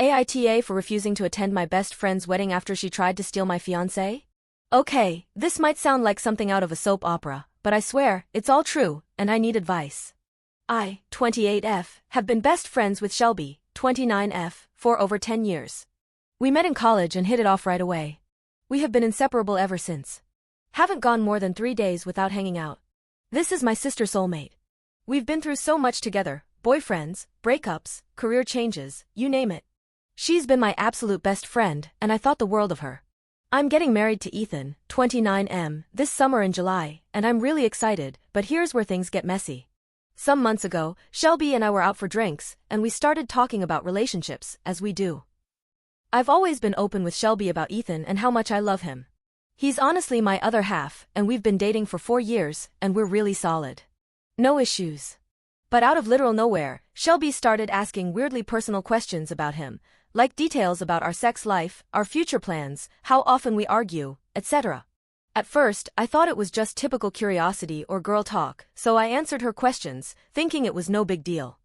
AITA for refusing to attend my best friend's wedding after she tried to steal my fiancé? Okay, this might sound like something out of a soap opera, but I swear, it's all true, and I need advice. I, 28F, have been best friends with Shelby, 29F, for over 10 years. We met in college and hit it off right away. We have been inseparable ever since. Haven't gone more than 3 days without hanging out. This is my sister soulmate. We've been through so much together, boyfriends, breakups, career changes, you name it. She's been my absolute best friend, and I thought the world of her. I'm getting married to Ethan, 29M, this summer in July, and I'm really excited, but here's where things get messy. Some months ago, Shelby and I were out for drinks, and we started talking about relationships, as we do. I've always been open with Shelby about Ethan and how much I love him. He's honestly my other half, and we've been dating for 4 years, and we're really solid. No issues. But out of literal nowhere, Shelby started asking weirdly personal questions about him, like details about our sex life, our future plans, how often we argue, etc. At first, I thought it was just typical curiosity or girl talk, so I answered her questions, thinking it was no big deal.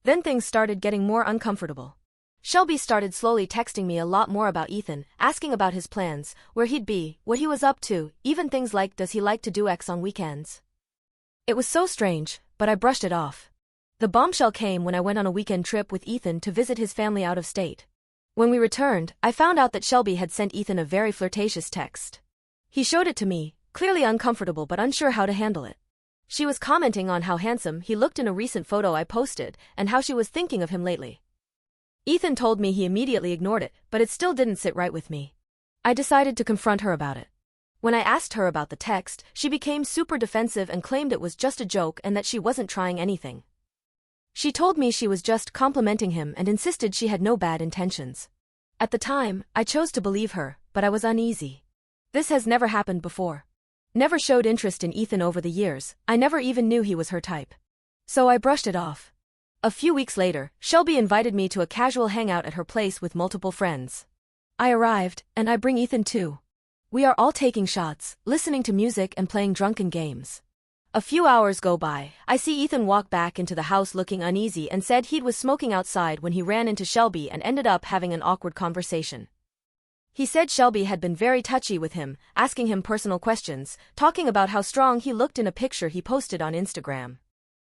Then things started getting more uncomfortable. Shelby started slowly texting me a lot more about Ethan, asking about his plans, where he'd be, what he was up to, even things like does he like to do X on weekends. It was so strange, but I brushed it off. The bombshell came when I went on a weekend trip with Ethan to visit his family out of state. When we returned, I found out that Shelby had sent Ethan a very flirtatious text. He showed it to me, clearly uncomfortable but unsure how to handle it. She was commenting on how handsome he looked in a recent photo I posted and how she was thinking of him lately. Ethan told me he immediately ignored it, but it still didn't sit right with me. I decided to confront her about it. When I asked her about the text, she became super defensive and claimed it was just a joke and that she wasn't trying anything. She told me she was just complimenting him and insisted she had no bad intentions. At the time, I chose to believe her, but I was uneasy. This has never happened before. Never showed interest in Ethan over the years, I never even knew he was her type. So I brushed it off. A few weeks later, Shelby invited me to a casual hangout at her place with multiple friends. I arrived, and I bring Ethan too. We are all taking shots, listening to music and playing drunken games. A few hours go by, I see Ethan walk back into the house looking uneasy and said he was smoking outside when he ran into Shelby and ended up having an awkward conversation. He said Shelby had been very touchy with him, asking him personal questions, talking about how strong he looked in a picture he posted on Instagram.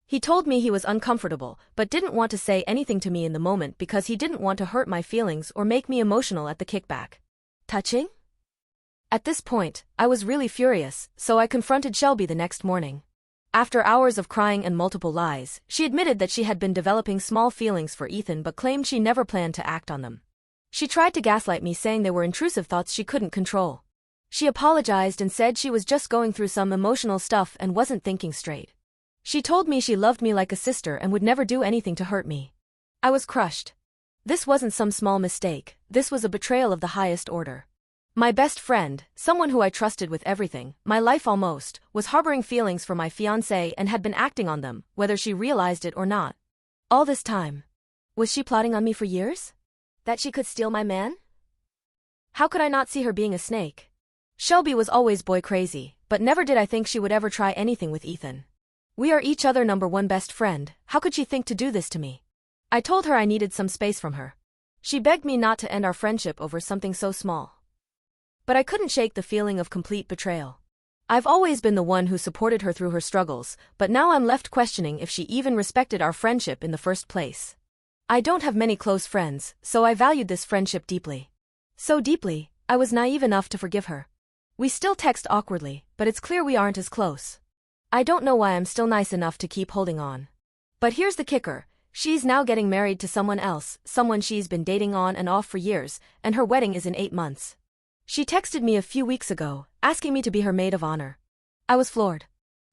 He told me he was uncomfortable, but didn't want to say anything to me in the moment because he didn't want to hurt my feelings or make me emotional at the kickback. Touching? At this point, I was really furious, so I confronted Shelby the next morning. After hours of crying and multiple lies, she admitted that she had been developing small feelings for Ethan but claimed she never planned to act on them. She tried to gaslight me saying they were intrusive thoughts she couldn't control. She apologized and said she was just going through some emotional stuff and wasn't thinking straight. She told me she loved me like a sister and would never do anything to hurt me. I was crushed. This wasn't some small mistake, this was a betrayal of the highest order. My best friend, someone who I trusted with everything, my life almost, was harboring feelings for my fiancé and had been acting on them, whether she realized it or not. All this time. Was she plotting on me for years? That she could steal my man? How could I not see her being a snake? Shelby was always boy crazy, but never did I think she would ever try anything with Ethan. We are each other #1 best friend, how could she think to do this to me? I told her I needed some space from her. She begged me not to end our friendship over something so small. But I couldn't shake the feeling of complete betrayal. I've always been the one who supported her through her struggles, but now I'm left questioning if she even respected our friendship in the first place. I don't have many close friends, so I valued this friendship deeply. So deeply, I was naive enough to forgive her. We still text awkwardly, but it's clear we aren't as close. I don't know why I'm still nice enough to keep holding on. But here's the kicker, she's now getting married to someone else, someone she's been dating on and off for years, and her wedding is in 8 months. She texted me a few weeks ago, asking me to be her maid of honor. I was floored.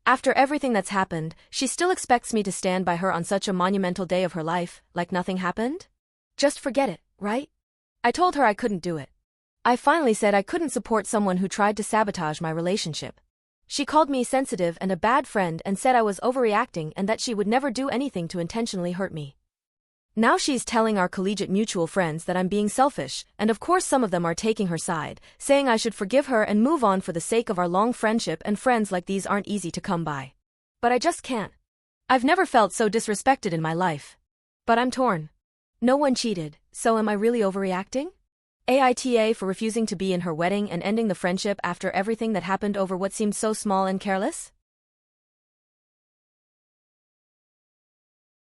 After everything that's happened, she still expects me to stand by her on such a monumental day of her life, like nothing happened? Just forget it, right? I told her I couldn't do it. I finally said I couldn't support someone who tried to sabotage my relationship. She called me sensitive and a bad friend and said I was overreacting and that she would never do anything to intentionally hurt me. Now she's telling our collegiate mutual friends that I'm being selfish, and of course some of them are taking her side, saying I should forgive her and move on for the sake of our long friendship, and friends like these aren't easy to come by. But I just can't. I've never felt so disrespected in my life. But I'm torn. No one cheated, so am I really overreacting? AITA for refusing to be in her wedding and ending the friendship after everything that happened over what seemed so small and careless?